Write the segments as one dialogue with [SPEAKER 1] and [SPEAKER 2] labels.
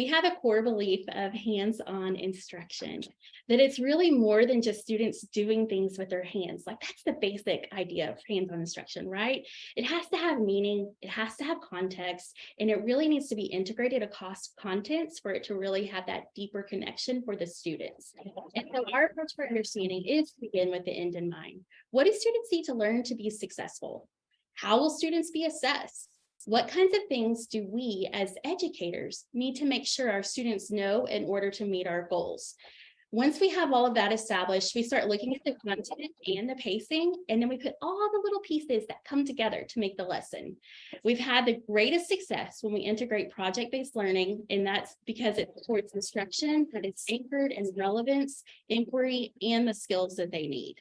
[SPEAKER 1] We have a core belief of hands-on instruction, that it's really more than just students doing things with their hands. Like that's the basic idea of hands-on instruction, right? It has to have meaning, it has to have context, and it really needs to be integrated across contents for it to really have that deeper connection for the students. And so our approach for understanding is to begin with the end in mind. What do students need to learn to be successful? How will students be assessed? What kinds of things do we as educators need to make sure our students know in order to meet our goals? Once we have all of that established, we start looking at the content and the pacing, and then we put all the little pieces that come together to make the lesson. We've had the greatest success when we integrate project-based learning, and that's because it supports instruction that is anchored in relevance, inquiry, and the skills that they need.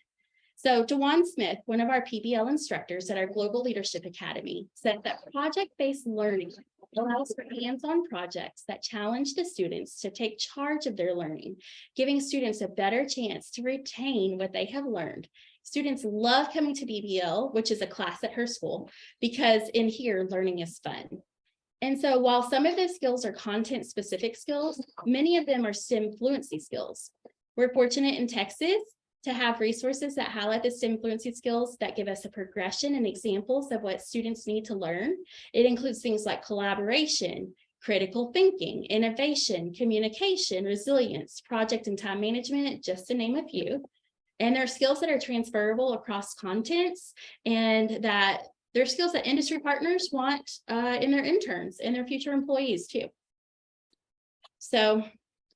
[SPEAKER 1] So DeJuan Smith, one of our PBL instructors at our Global Leadership Academy, said that project-based learning allows for hands-on projects that challenge the students to take charge of their learning, giving students a better chance to retain what they have learned. Students love coming to BBL, which is a class at her school, because in here, learning is fun. And so while some of those skills are content-specific skills, many of them are STEM fluency skills. We're fortunate in Texas to have resources that highlight the STEM fluency skills that give us a progression and examples of what students need to learn. It includes things like collaboration, critical thinking, innovation, communication, resilience, project and time management, just to name a few. And they're skills that are transferable across contents, and that they're skills that industry partners want in their interns and their future employees too. So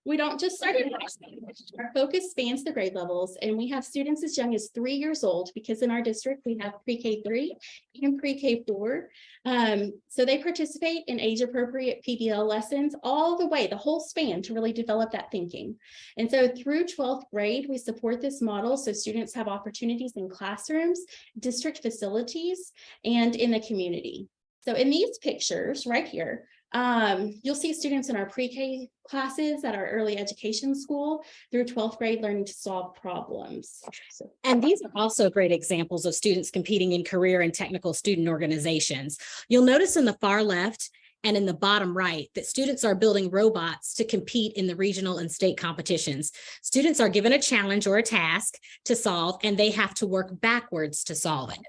[SPEAKER 1] we don't just start at our focus spans the grade levels, and we have students as young as 3 years old, because in our district we have pre-K3 and pre-K4. So they participate in age-appropriate PBL lessons all the way, the whole span, to really develop that thinking. And so through 12th grade, we support this model so students have opportunities in classrooms, district facilities, and in the community. So in these pictures right here, you'll see students in our pre-K classes at our early education school through 12th grade learning to solve problems.
[SPEAKER 2] And these are also great examples of students competing in career and technical student organizations. You'll notice in the far left and in the bottom right that students are building robots to compete in the regional and state competitions. Students are given a challenge or a task to solve, and they have to work backwards to solve it.